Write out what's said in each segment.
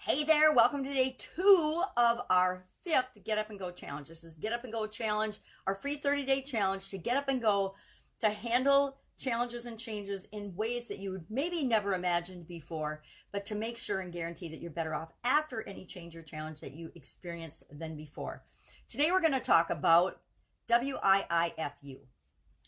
Hey there, welcome to day 2 of our 5th Get Up and Go challenge. This is Get Up and Go challenge, our free 30-day challenge to get up and go, to handle challenges and changes in ways that you would maybe never imagined before, but to make sure and guarantee that you're better off after any change or challenge that you experience than before. Today we're going to talk about WIIFU.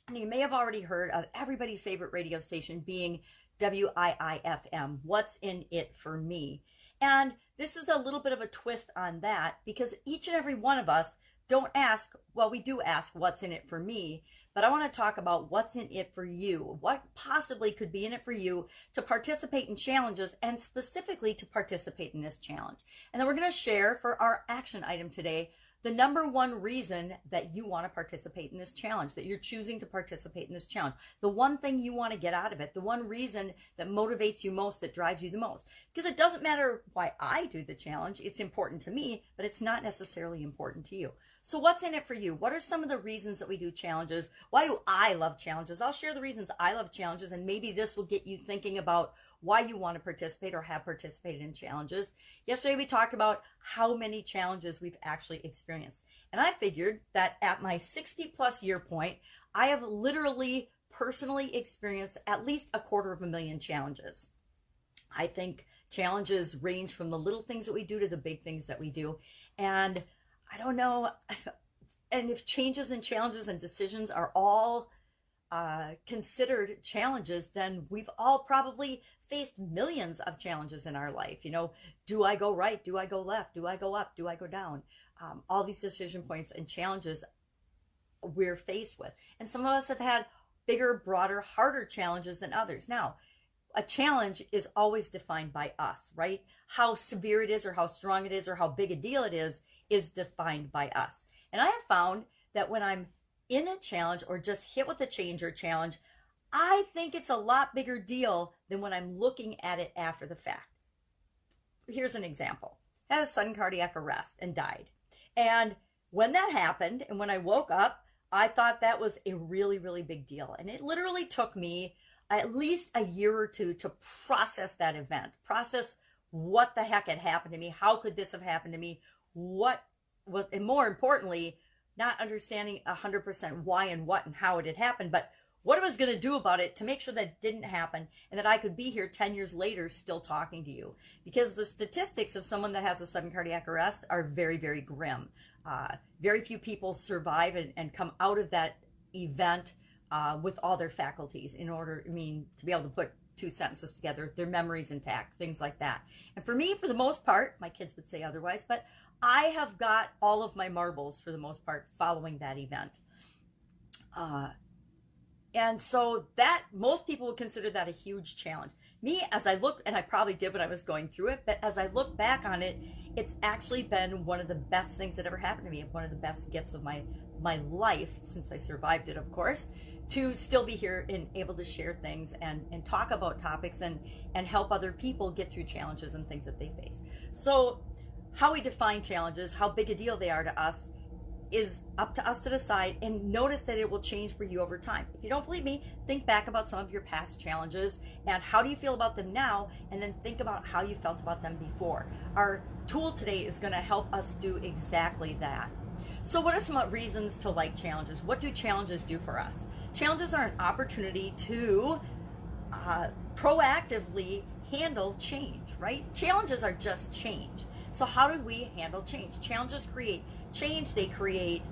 And you may have already heard of everybody's favorite radio station being WIIFM, What's in It for Me? And this is a little bit of a twist on that, because each and every one of us don't ask, well, we do ask what's in it for me, but I want to talk about what's in it for you. What possibly could be in it for you to participate in challenges, and specifically to participate in this challenge. And then we're going to share for our action item today the number one reason that you want to participate in this challenge, that you're choosing to participate in this challenge. The one thing you want to get out of it, the one reason that motivates you most, that drives you the most. Because it doesn't matter why I do the challenge. It's important to me, but it's not necessarily important to you. So what's in it for you? What are some of the reasons that we do challenges? Why do I love challenges? I'll share the reasons I love challenges, and maybe this will get you thinking about why you want to participate or have participated in challenges. Yesterday we talked about how many challenges we've actually experienced. And I figured that at my 60+ year point, I have literally personally experienced at least 250,000 challenges. I think challenges range from the little things that we do to the big things that we do. And I don't know, and if changes and challenges and decisions are all considered challenges, then we've all probably faced millions of challenges in our life. You know, do I go right? Do I go left? Do I go up? Do I go down? All these decision points and challenges we're faced with. And some of us have had bigger, broader, harder challenges than others. Now, a challenge is always defined by us, right? How severe it is, or how strong it is, or how big a deal it is defined by us. And I have found that when I'm in a challenge or just hit with a change or challenge, I think it's a lot bigger deal than when I'm looking at it after the fact. Here's an example. I had a sudden cardiac arrest and died. And when that happened, and when I woke up, I thought that was a really, really big deal. And it literally took me at least a year or two to process that event, process what the heck had happened to me. How could this have happened to me? What was, and more importantly, not understanding 100% why and what and how it had happened, but what I was going to do about it to make sure that it didn't happen, and that I could be here 10 years later still talking to you. Because the statistics of someone that has a sudden cardiac arrest are very, very grim. Very few people survive and come out of that event with all their faculties, in order, to be able to put 2 sentences together, their memories intact, things like that. And for me, for the most part, my kids would say otherwise, but I have got all of my marbles for the most part following that event. And so that, most people would consider that a huge challenge. Me, as I look, and I probably did when I was going through it, but as I look back on it, it's actually been one of the best things that ever happened to me, one of the best gifts of my life, since I survived it, of course, to still be here and able to share things and talk about topics and help other people get through challenges and things that they face. So how we define challenges, how big a deal they are to us, is up to us to decide, and notice that it will change for you over time. If you don't believe me, think back about some of your past challenges and how do you feel about them now, and then think about how you felt about them before. Our tool today is going to help us do exactly that. So what are some reasons to like challenges? What do challenges do for us? Challenges are an opportunity to proactively handle change, right? Challenges are just change. So how do we handle change? Challenges create change. They create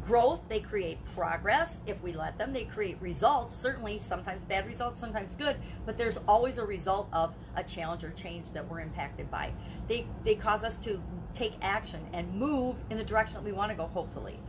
growth. They create progress. If we let them, they create results. Certainly, sometimes bad results, sometimes good, but there's always a result of a challenge or change that we're impacted by. They cause us to take action and move in the direction that we want to go, hopefully.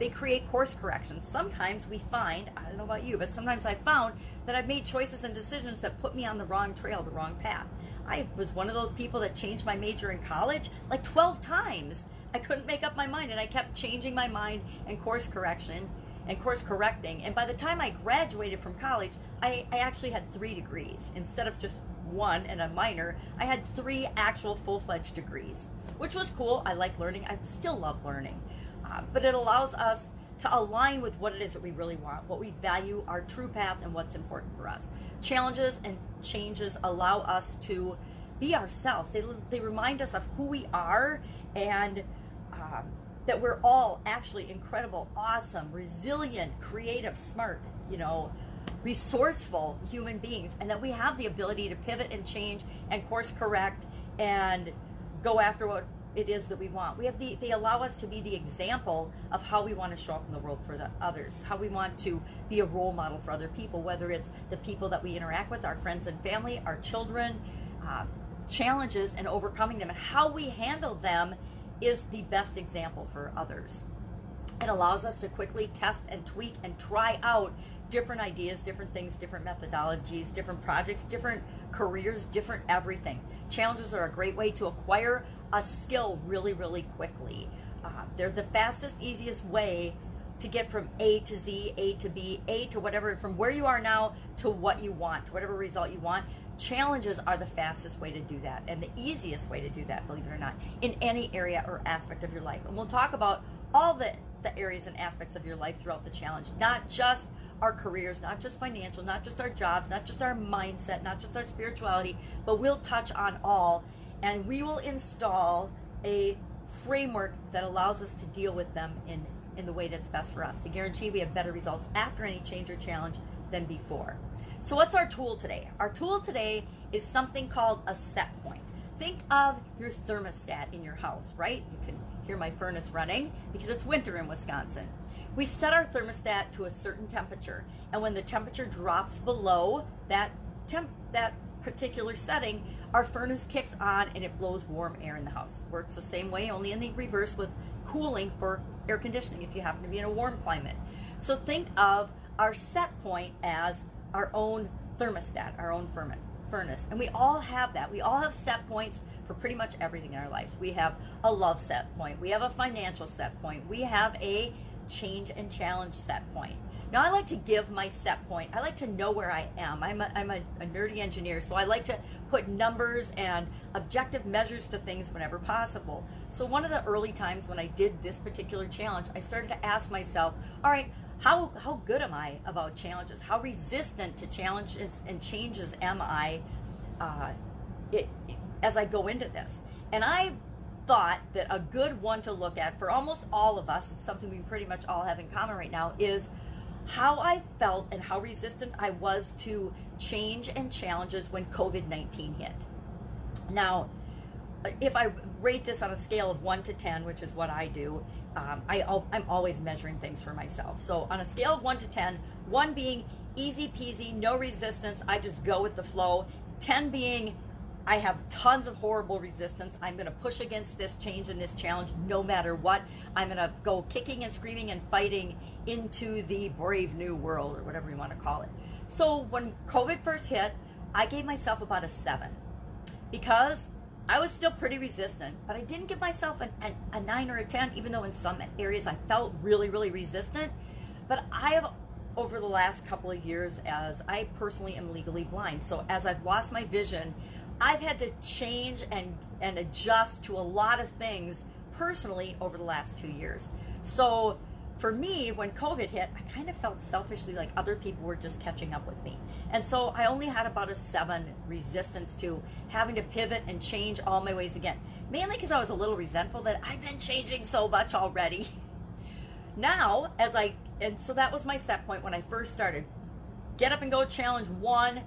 They create course corrections. Sometimes we find, I don't know about you, but sometimes I've found that I've made choices and decisions that put me on the wrong trail, the wrong path. I was one of those people that changed my major in college like 12 times. I couldn't make up my mind, and I kept changing my mind and course correcting. And by the time I graduated from college, I actually had 3 degrees. Instead of just 1 and a minor, I had 3 actual full-fledged degrees, which was cool. I like learning. I still love learning. But it allows us to align with what it is that we really want, what we value, our true path, and what's important for us. Challenges and changes allow us to be ourselves. They remind us of who we are, and that we're all actually incredible, awesome, resilient, creative, smart, resourceful human beings, and that we have the ability to pivot and change and course correct and go after what it is that we want. They allow us to be the example of how we want to show up in the world for the others, how we want to be a role model for other people, whether it's the people that we interact with, our friends and family, our children, challenges and overcoming them, and how we handle them is the best example for others. It allows us to quickly test and tweak and try out different ideas, different things, different methodologies, different projects, different careers, different everything. Challenges are a great way to acquire a skill really, really quickly. They're the fastest, easiest way to get from A to Z, A to B, A to whatever, from where you are now to what you want, to whatever result you want. Challenges are the fastest way to do that, and the easiest way to do that, believe it or not, in any area or aspect of your life. And we'll talk about all the areas and aspects of your life throughout the challenge, not just our careers, not just financial, not just our jobs, not just our mindset, not just our spirituality, but we'll touch on all, and we will install a framework that allows us to deal with them in the way that's best for us, to guarantee we have better results after any change or challenge than before. So what's our tool today? Our tool today is something called a set point. Think of your thermostat in your house, right? You can hear my furnace running because it's winter in Wisconsin. We set our thermostat to a certain temperature, and when the temperature drops below that particular setting, our furnace kicks on and it blows warm air in the house. Works the same way, only in the reverse, with cooling for air conditioning if you happen to be in a warm climate. So think of our set point as our own thermostat, our own furnace. And we all have that. We all have set points for pretty much everything in our lives. We have a love set point. We have a financial set point. We have a change and challenge set point. Now, I like to give my set point. I like to know where I am. I'm a nerdy engineer, so I like to put numbers and objective measures to things whenever possible. So one of the early times when I did this particular challenge, I started to ask myself, all right, how good am I about challenges? How resistant to challenges and changes am I as I go into this? And I thought that a good one to look at for almost all of us, it's something we pretty much all have in common right now, is how I felt and how resistant I was to change and challenges when COVID-19 hit. Now, if I rate this on a scale of 1 to 10, which is what I do, I'm always measuring things for myself. So on a scale of 1 to 10, 1 being easy peasy, no resistance, I just go with the flow. 10 being I have tons of horrible resistance. I'm going to push against this change and this challenge no matter what. I'm going to go kicking and screaming and fighting into the brave new world, or whatever you want to call it. So when COVID first hit, I gave myself about a 7 because I was still pretty resistant, but I didn't give myself a 9 or a 10, even though in some areas I felt really, really resistant. But I have, over the last couple of years, as I personally am legally blind, so as I've lost my vision, I've had to change and adjust to a lot of things personally over the last 2 years. So for me, when COVID hit, I kind of felt selfishly like other people were just catching up with me. And so I only had about a 7 resistance to having to pivot and change all my ways again. Mainly because I was a little resentful that I've been changing so much already. Now, and so that was my set point when I first started. Get Up and Go Challenge 1,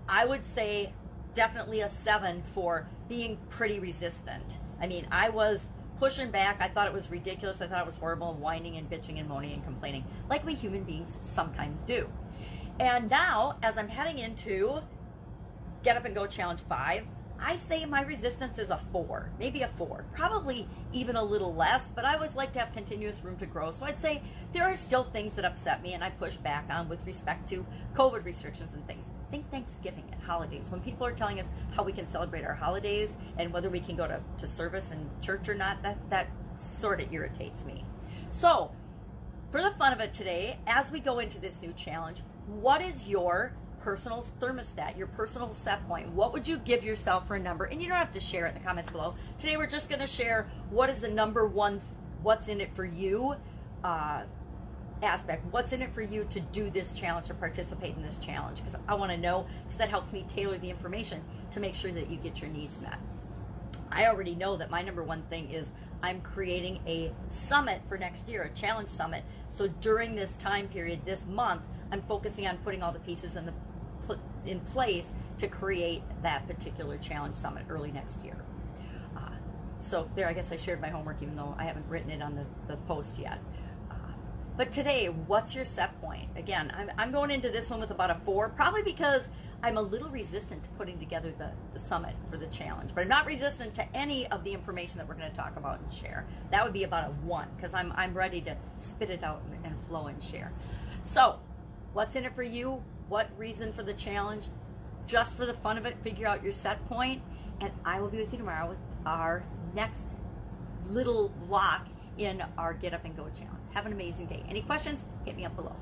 I would say definitely a 7 for being pretty resistant. I mean, I was pushing back. I thought it was ridiculous. I thought it was horrible, and whining and bitching and moaning and complaining, like we human beings sometimes do. And now, as I'm heading into Get Up and Go Challenge 5, I say my resistance is a 4, maybe a 4, probably even a little less, but I always like to have continuous room to grow. So I'd say there are still things that upset me and I push back on with respect to COVID restrictions and things. Think Thanksgiving and holidays. When people are telling us how we can celebrate our holidays and whether we can go to service and church or not, that sort of irritates me. So for the fun of it today, as we go into this new challenge, what is your personal thermostat, your personal set point? What would you give yourself for a number? And you don't have to share it in the comments below. Today we're just going to share what is the number one, what's in it for you aspect. What's in it for you to do this challenge, to participate in this challenge? Because I want to know, because that helps me tailor the information to make sure that you get your needs met. I already know that my number one thing is I'm creating a summit for next year, a challenge summit. So during this time period, this month, I'm focusing on putting all the pieces in place to create that particular challenge summit early next year. So there, I guess I shared my homework, even though I haven't written it on the post yet. But today, what's your set point? Again, I'm going into this one with about a 4, probably because I'm a little resistant to putting together the summit for the challenge, but I'm not resistant to any of the information that we're going to talk about and share. That would be about a 1, because I'm ready to spit it out and flow and share. So what's in it for you? What reason for the challenge? Just for the fun of it, figure out your set point, and I will be with you tomorrow with our next little block in our Get Up and Go challenge. Have an amazing day. Any questions? Hit me up below.